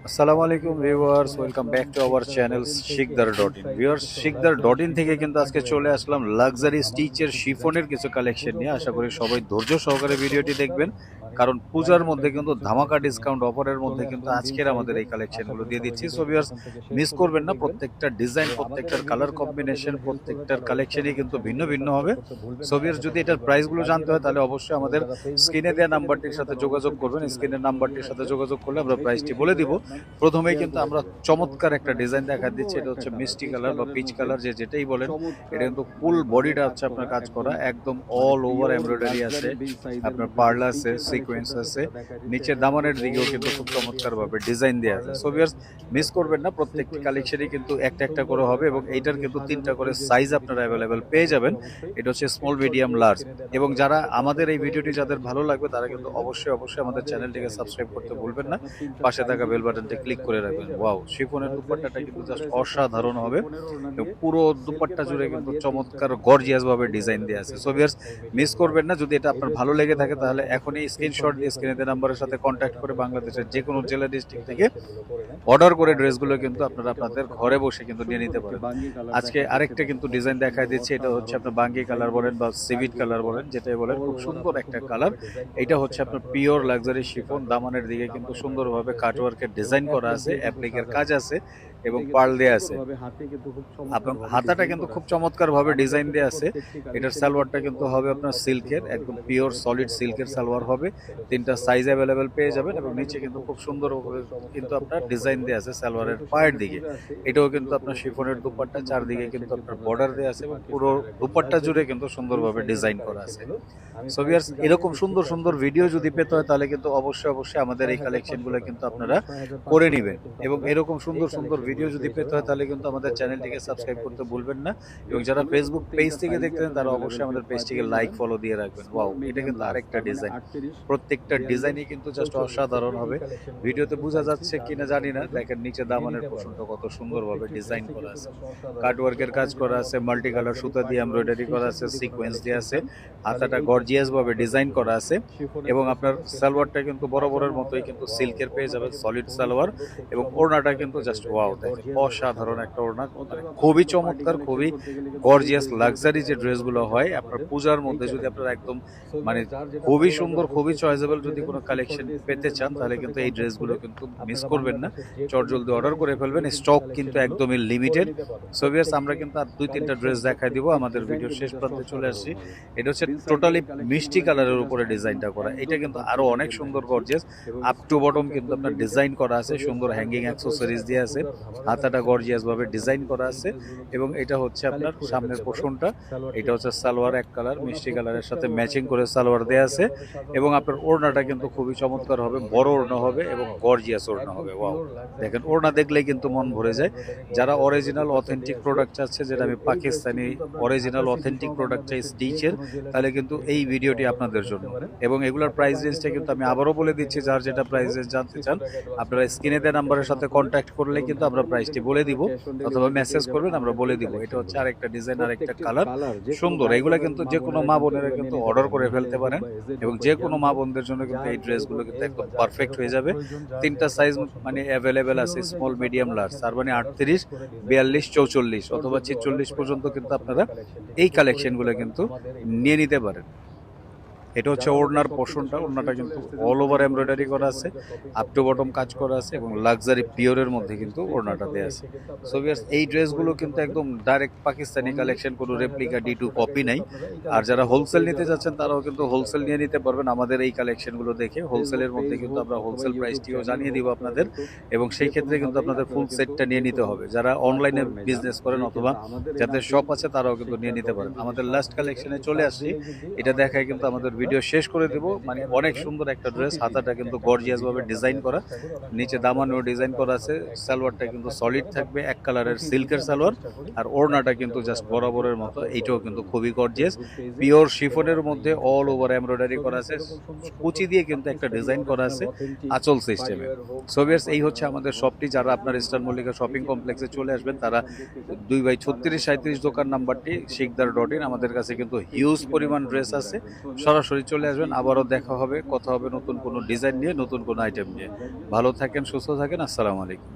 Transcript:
আসসালামু আলাইকুম viewers, welcome back to our channel শিকদার.in। ভিউয়ার্স, শিকদার.in থেকে কিন্তু আজকে চলে আসলাম লাক্সারি স্টিচের শিফনের কিছু কালেকশন নিয়ে। আশা করি সবাই ধৈর্য সহকারে ভিডিওটি দেখবেন, কারণ পূজার মধ্যে কিন্তু ধামাকা ডিসকাউন্ট অফারের মধ্যে কিন্তু আজকের আমাদের এই কালেকশনগুলো দিয়ে দিচ্ছি। সো ভিউয়ার্স, মিস করবেন না। প্রত্যেকটা ডিজাইন, প্রত্যেকটার কালার কম্বিনেশন, প্রত্যেকটার কালেকশনই কিন্তু ভিন্ন ভিন্ন হবে। সো ভিউয়ার্স, যদি এটার প্রাইসগুলো জানতে হয় তাহলে অবশ্যই আমাদের স্ক্রিনে দেওয়া নাম্বারটির সাথে যোগাযোগ করবেন। স্ক্রিনের নাম্বারটির সাথে যোগাযোগ করলে আমরা প্রাইসটি বলে দিব। প্রথমেই কিন্তু আমরা চমৎকার একটা ডিজাইন দেখা দিচ্ছি। এটা হচ্ছে মিষ্টি কালার বা পিচ কালার, যে যেটাই বলেন। এটা কিন্তু ফুল বডিটা হচ্ছে আপনার কাজ করা, একদম অল ওভার এমব্রয়ডারি আছে, আপনার পার্ল আছে, সিকোয়েন্স আছে, নিচে দামানের দিকেও কিন্তু খুব চমৎকার ভাবে ডিজাইন দেওয়া আছে। সো ভিউয়ার্স, মিস করবেন না। প্রত্যেকটি কালেকশনই কিন্তু একটা একটা করে হবে এবং এইটার কিন্তু তিনটা করে সাইজ আপনারা অ্যাভেলেবেল পেয়ে যাবেন। এটা হচ্ছে স্মল, মিডিয়াম, লার্জ। এবং যারা আমাদের এই ভিডিওটি যাদের ভালো লাগবে তারা কিন্তু অবশ্যই অবশ্যই আমাদের চ্যানেলটিকে সাবস্ক্রাইব করতে ভুলবেন না। পাশে থাকা বেল বাটনটি ক্লিক করে রাখবেন। ওয়াও, শিফনের দুপাট্টাটা কিন্তু জাস্ট অসাধারণ হবে এবং পুরো দুপাট্টা জুড়ে কিন্তু চমৎকার গর্জিয়াস ভাবে ডিজাইন দেওয়া আছে। সো ভিউয়ার্স, মিস করবেন না। যদি এটা আপনার ভালো লেগে থাকে তাহলে এখনই স্ক্রিনশট দিয়ে স্ক্রিনে দেওয়া নাম্বারের সাথে কন্ট্যাক্ট করে বাংলাদেশের যে কোনো জেলা, ডিস্ট্রিক্ট থেকে অর্ডার করে ড্রেসগুলো কিন্তু আপনারা আপনাদের ঘরে বসে কিন্তু নিয়ে নিতে পারেন। আজকে আরেকটা কিন্তু ডিজাইন দেখাই দিচ্ছি। এটা হচ্ছে আপনার বাঙ্গি কালার বলেন বা সিভিট কালার বলেন, যেটাই বলেন, খুব সুন্দর একটা কালার। এটা হচ্ছে আপনার পিওর লাক্সারি শিফন। দামানের দিকে কিন্তু সুন্দরভাবে কাটওয়ার্কের ডিজাইন করা আছে, অ্যাপ্লিকের কাজ আছে এবং পার্ল দেয়া আছে। আপনার হাতাটা কিন্তু খুব চমৎকার ভাবে ডিজাইন দেয়া আছে। এটার সালোয়ারটা কিন্তু হবে আপনার সিল্কের, একদম পিওর সলিড সিল্কের সালোয়ার হবে। তিনটা সাইজ অ্যাভেলেবেল পেয়ে যাবেন এবং নিচে কিন্তু খুব সুন্দর কিন্তু আপনার ডিজাইন দেয়া আছে সালোয়ারের পায়ের দিকে। এটাও কিন্তু আপনার শিফনের দুপাট্টা, চারদিকে কিন্তু আপনার বর্ডার দেয়া আছে এবং পুরো দুপাট্টা জুড়ে কিন্তু সুন্দরভাবে ডিজাইন করা আছে। সো ভিউয়ার্স, এরকম সুন্দর সুন্দর ভিডিও যদি পেতে হয় তাহলে কিন্তু অবশ্যই অবশ্যই আমাদের এই কালেকশনগুলো কিন্তু আপনারা করে নেবেন। এবং এরকম সুন্দর সুন্দর ভিডিও যদি পেতে হয় তাহলে কিন্তু আমাদের চ্যানেলটিকে সাবস্ক্রাইব করতে ভুলবেন না। এবং যারা ফেসবুক পেজ থেকে দেখতেন তারা অবশ্যই আমাদের পেজটিকে লাইক, ফলো দিয়ে রাখবেন। ওয়াও, এটা কিন্তু আরেকটা ডিজাইন। প্রত্যেকটা ডিজাইনই কিন্তু জাস্ট অসাধারণ হবে। ভিডিওতে বোঝা যাচ্ছে কিনা জানি না, দেখেন নিচে দামানের পোর্শনটা কত সুন্দরভাবে ডিজাইন করা আছে, কাটওয়ার্কের কাজ করা আছে, মাল্টি কালার সুতা দিয়ে এমব্রয়ডারি করা আছে, সিকোয়েন্স দিয়ে আছে, হাতাটা গর্জিয়াস ভাবে ডিজাইন করা আছে। এবং আপনার সালোয়ারটা কিন্তু বরাবরের মতোই কিন্তু সিল্কের পেয়ে যাবেন, সলিড সালোয়ার। এবং ওড়নাটা কিন্তু জাস্ট ওয়াও, দেখেন অসাধারণ একটা ওড়না, মানে খুবই চমৎকার, খুবই গর্জিয়াস লাক্সারি যে ড্রেসগুলো হয় আপনার পূজার মধ্যে। যদি আপনারা একদম মানে খুবই সুন্দর, খুবই চয়েসেবল যদি কোনো কালেকশন পেতে চান তাহলে কিন্তু এই ড্রেসগুলো কিন্তু মিস করবেন না। চটজলদি অর্ডার করে ফেলবেন, স্টক কিন্তু একদমই লিমিটেড। সো ভিউয়ার্স, আমরা কিন্তু আর দুই তিনটা ড্রেস দেখাই দিব। আমাদের ভিডিওর শেষ প্রান্তে চলে আসছি। এটা হচ্ছে টোটালি মিষ্টি কালারের উপরে ডিজাইনটা করা। এটা কিন্তু আরো অনেক সুন্দর গর্জিয়াস, আপ টু বটম কিন্তু আপনার ডিজাইন করা আছে, সুন্দর হ্যাঙ্গিং অ্যাক্সেসরিজ দিয়ে আছে, হাতাটা গর্জিয়াস ভাবে ডিজাইন করা আছে। এবং এটা হচ্ছে আপনার সামনের পোর্শনটা। এটা হচ্ছে সালোয়ার এক কালার, মিষ্টি কালারের সাথে ম্যাচিং করে সালোয়ার দেয়া আছে। এবং আপনার ওড়নাটা কিন্তু খুবই চমৎকার হবে, বড় ওড়না হবে এবং গর্জিয়াস ওড়না হবে। ওয়াও, দেখেন ওড়না দেখলেই কিন্তু মন ভরে যায়। যারা অরিজিনাল অথেন্টিক প্রোডাক্ট চাচ্ছে, যেটা আমি পাকিস্তানি অরিজিনাল অথেন্টিক প্রোডাক্ট চাই স্টিচের, তাহলে কিন্তু এই ভিডিওটি আপনাদের জন্য। এবং এগুলোর প্রাইস রেঞ্জটা কিন্তু আমি আবারও বলে দিচ্ছি, যার যেটা প্রাইস রেঞ্জ জানতে চান আপনারা স্ক্রিনে দেওয়া নাম্বারের সাথে কন্ট্যাক্ট করলে কিন্তু আমরা প্রাইসটি বলে দিব, অথবা মেসেজ করবেন, আমরা বলে দিব। এটা হচ্ছে আরেকটা ডিজাইন, আরেকটা কালার, সুন্দর। এগুলো কিন্তু যে কোনো মা বোনেরা কিন্তু অর্ডার করে ফেলতে পারেন এবং যে কোনো মা বোনদের জন্য কিন্তু এই ড্রেসগুলো কিন্তু একদম পারফেক্ট হয়ে যাবে। তিনটা সাইজ মানে অ্যাভেলেবেল আছে, স্মল, মিডিয়াম, লার্জ। তার মানে 38, 42, 44 অথবা 46 পর্যন্ত কিন্তু আপনারা এই কালেকশনগুলো কিন্তু নিয়ে নিতে পারেন। এটা হচ্ছে ওড়নার পোর্শনটা। ওড়নাটা কিন্তু অল ওভার এমব্রয়ডারি করা আছে, আপ টু বটম কাজ করা আছে এবং লাক্সারি পিওরের মধ্যে কিন্তু ওড়নাটা দেয়া আছে। সো ভিউয়ার্স, এই ড্রেসগুলো কিন্তু একদম ডাইরেক্ট পাকিস্তানি কালেকশন, কোনো রেপ্লিকা D2 কপি নাই। আর যারা হোলসেল নিতে যাচ্ছেন তারাও কিন্তু হোলসেল নিয়ে নিতে পারবেন আমাদের এই কালেকশনগুলো দেখে। হোলসেলের মধ্যে কিন্তু আমরা হোলসেল প্রাইসটিও জানিয়ে দিব আপনাদের, এবং সেই ক্ষেত্রে কিন্তু আপনাদের ফুল সেটটা নিয়ে নিতে হবে। যারা অনলাইনে বিজনেস করেন অথবা যাদের শপ আছে তারাও কিন্তু নিয়ে নিতে পারেন। আমাদের লাস্ট কালেকশনে চলে আসছি, এটা দেখায় কিন্তু আমাদের ভিডিও শেষ করে দেব। মানে অনেক সুন্দর একটা ড্রেস, হাতাটা কিন্তু গর্জিয়াস ভাবে ডিজাইন করা, নিচে দামানও ডিজাইন করা আছে। সালোয়ারটা কিন্তু সলিড থাকবে, এক কালারের সিল্কের সালোয়ার। আর ওড়নাটা কিন্তু জাস্ট বরাবরের মতো, এইটাও কিন্তু খুবই গর্জিয়াস, পিওর শিফনের মধ্যে অল ওভার এমব্রয়ডারি করা আছে, কুচি দিয়ে কিন্তু একটা ডিজাইন করা আছে আঁচল সিস্টেমে। সো ভিউয়ার্স, এই হচ্ছে আমাদের শপটি। যারা আপনার ইস্টার্ন মল্লিকা শপিং কমপ্লেক্সে চলে আসবেন তারা 2/36-37 দোকান নাম্বারটি শিকদার.in। আমাদের কাছে কিন্তু হিউজ পরিমাণ ড্রেস আছে। সরাসরি সরাসরি চলে আসবেন। আবারও দেখা হবে, কথা হবে নতুন কোনো ডিজাইন নিয়ে, নতুন কোনো আইটেম নিয়ে। ভালো থাকেন, সুস্থ থাকেন। আসসালামু আলাইকুম।